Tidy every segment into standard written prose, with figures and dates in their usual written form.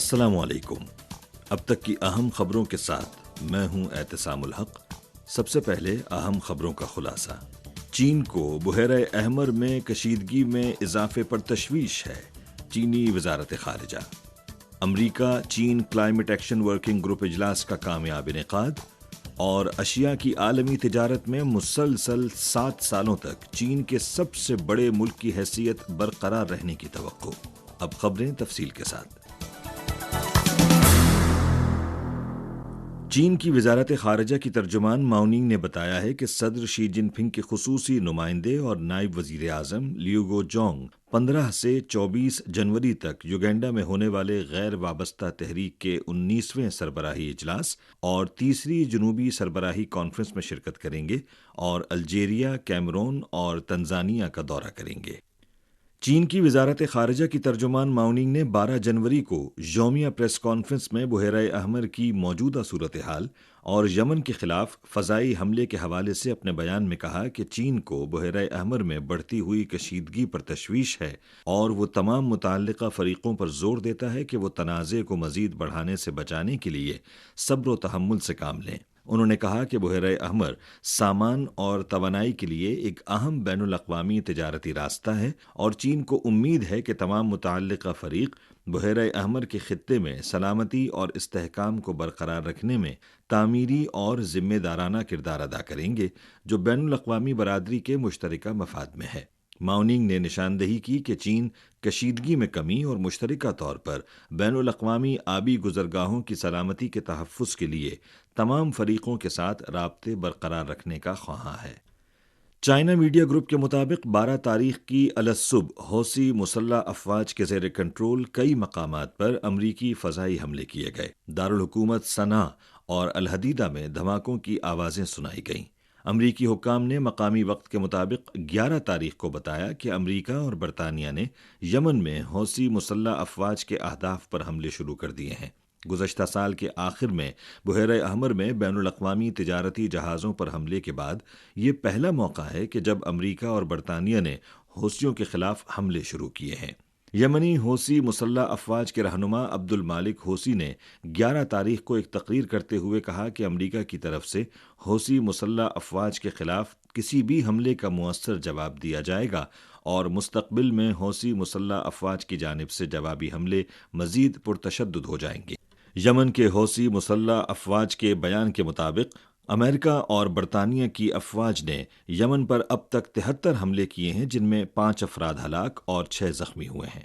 السلام علیکم۔ اب تک کی اہم خبروں کے ساتھ میں ہوں اعتصام الحق۔ سب سے پہلے اہم خبروں کا خلاصہ۔ چین کو بحیرہ احمر میں کشیدگی میں اضافے پر تشویش ہے، چینی وزارت خارجہ۔ امریکہ چین کلائمیٹ ایکشن ورکنگ گروپ اجلاس کا کامیاب انعقاد، اور اشیاء کی عالمی تجارت میں مسلسل 7 سالوں تک چین کے سب سے بڑے ملک کی حیثیت برقرار رہنے کی توقع۔ اب خبریں تفصیل کے ساتھ۔ چین کی وزارت خارجہ کی ترجمان ماؤ ننگ نے بتایا ہے کہ صدر شی جن پنگ کے خصوصی نمائندے اور نائب وزیر اعظم لیو گو جونگ 15 سے 24 جنوری تک یوگینڈا میں ہونے والے غیر وابستہ تحریک کے 19ویں سربراہی اجلاس اور تیسری جنوبی سربراہی کانفرنس میں شرکت کریں گے اور الجیریا، کیمرون اور تنزانیہ کا دورہ کریں گے۔ چین کی وزارت خارجہ کی ترجمان ماؤ ننگ نے 12 جنوری کو یومیہ پریس کانفرنس میں بحیرہ احمر کی موجودہ صورتحال اور یمن کے خلاف فضائی حملے کے حوالے سے اپنے بیان میں کہا کہ چین کو بحیرہ احمر میں بڑھتی ہوئی کشیدگی پر تشویش ہے اور وہ تمام متعلقہ فریقوں پر زور دیتا ہے کہ وہ تنازع کو مزید بڑھانے سے بچانے کے لیے صبر و تحمل سے کام لیں۔ انہوں نے کہا کہ بحیرہ احمر سامان اور توانائی کے لیے ایک اہم بین الاقوامی تجارتی راستہ ہے اور چین کو امید ہے کہ تمام متعلقہ فریق بحیرہ احمر کے خطے میں سلامتی اور استحکام کو برقرار رکھنے میں تعمیری اور ذمہ دارانہ کردار ادا کریں گے، جو بین الاقوامی برادری کے مشترکہ مفاد میں ہے۔ ماؤ ننگ نے نشاندہی کی کہ چین کشیدگی میں کمی اور مشترکہ طور پر بین الاقوامی آبی گزرگاہوں کی سلامتی کے تحفظ کے لیے تمام فریقوں کے ساتھ رابطے برقرار رکھنے کا خواہاں ہے۔ چائنا میڈیا گروپ کے مطابق 12 تاریخ کی الصبح حوثی مسلح افواج کے زیر کنٹرول کئی مقامات پر امریکی فضائی حملے کیے گئے۔ دارالحکومت صنعاء اور الحدیدہ میں دھماکوں کی آوازیں سنائی گئیں۔ امریکی حکام نے مقامی وقت کے مطابق 11 تاریخ کو بتایا کہ امریکہ اور برطانیہ نے یمن میں حوثی مسلح افواج کے اہداف پر حملے شروع کر دیے ہیں۔ گزشتہ سال کے آخر میں بحیرہ احمر میں بین الاقوامی تجارتی جہازوں پر حملے کے بعد یہ پہلا موقع ہے کہ جب امریکہ اور برطانیہ نے حوثیوں کے خلاف حملے شروع کیے ہیں۔ یمنی حوثی مسلح افواج کے رہنما عبد المالک حوثی نے 11 تاریخ کو ایک تقریر کرتے ہوئے کہا کہ امریکہ کی طرف سے حوثی مسلح افواج کے خلاف کسی بھی حملے کا مؤثر جواب دیا جائے گا اور مستقبل میں حوثی مسلح افواج کی جانب سے جوابی حملے مزید پرتشدد ہو جائیں گے۔ یمن کے حوثی مسلح افواج کے بیان کے مطابق امریکہ اور برطانیہ کی افواج نے یمن پر اب تک 73 حملے کیے ہیں، جن میں 5 افراد ہلاک اور 6 زخمی ہوئے ہیں۔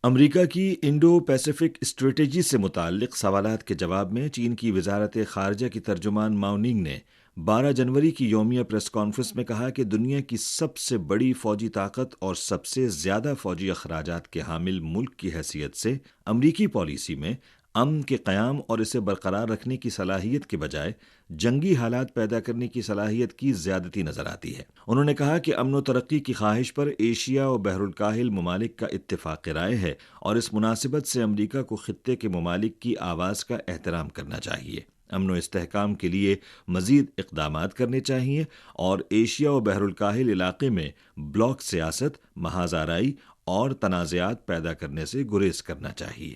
امریکہ کی انڈو پیسیفک اسٹریٹجی سے متعلق سوالات کے جواب میں چین کی وزارت خارجہ کی ترجمان ماؤ ننگ نے 12 جنوری کی یومیہ پریس کانفرنس میں کہا کہ دنیا کی سب سے بڑی فوجی طاقت اور سب سے زیادہ فوجی اخراجات کے حامل ملک کی حیثیت سے امریکی پالیسی میں امن کے قیام اور اسے برقرار رکھنے کی صلاحیت کے بجائے جنگی حالات پیدا کرنے کی صلاحیت کی زیادتی نظر آتی ہے۔ انہوں نے کہا کہ امن و ترقی کی خواہش پر ایشیا و بحر الکاہل ممالک کا اتفاق رائے ہے اور اس مناسبت سے امریکہ کو خطے کے ممالک کی آواز کا احترام کرنا چاہیے، امن و استحکام کے لیے مزید اقدامات کرنے چاہیے اور ایشیا و بحر الکاہل علاقے میں بلاک سیاست، محاذ آرائی اور تنازعات پیدا کرنے سے گریز کرنا چاہیے۔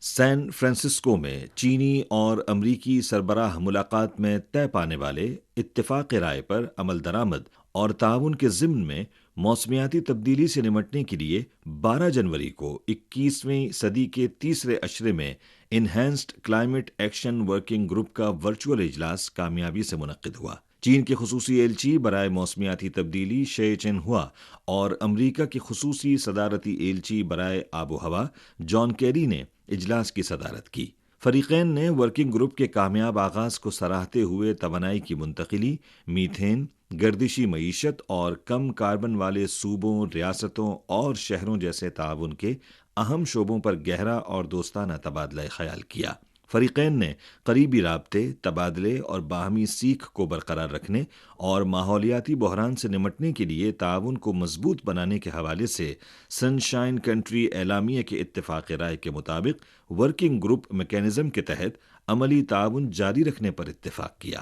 سین فرانسسکو میں چینی اور امریکی سربراہ ملاقات میں طے پانے والے اتفاق رائے پر عمل درآمد اور تعاون کے ضمن میں موسمیاتی تبدیلی سے نمٹنے کے لیے 12 جنوری کو 21ویں صدی کے تیسرے عشرے میں enhanced climate action working group کا ورچوئل اجلاس کامیابی سے منعقد ہوا۔ چین کے خصوصی ایلچی برائے موسمیاتی تبدیلی شے چن ہوا اور امریکہ کے خصوصی صدارتی ایلچی برائے آب و ہوا جان کیری نے اجلاس کی صدارت کی۔ فریقین نے ورکنگ گروپ کے کامیاب آغاز کو سراہتے ہوئے توانائی کی منتقلی، میتھین، گردشی معیشت اور کم کاربن والے صوبوں، ریاستوں اور شہروں جیسے تعاون کے اہم شعبوں پر گہرا اور دوستانہ تبادلہ خیال کیا۔ فریقین نے قریبی رابطے، تبادلے اور باہمی سیکھ کو برقرار رکھنے اور ماحولیاتی بحران سے نمٹنے کے لیے تعاون کو مضبوط بنانے کے حوالے سے سن شائن کنٹری اعلامیہ کے اتفاق رائے کے مطابق ورکنگ گروپ میکینزم کے تحت عملی تعاون جاری رکھنے پر اتفاق کیا۔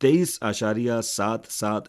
23.77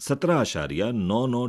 17.99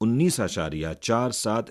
19.47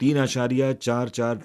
3.44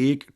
1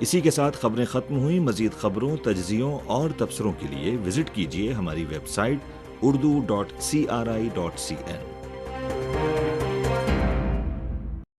اسی کے ساتھ خبریں ختم ہوئیں۔ مزید خبروں، تجزیوں اور تبصروں کے لیے وزٹ کیجیے ہماری ویب سائٹ urdu.cri.cn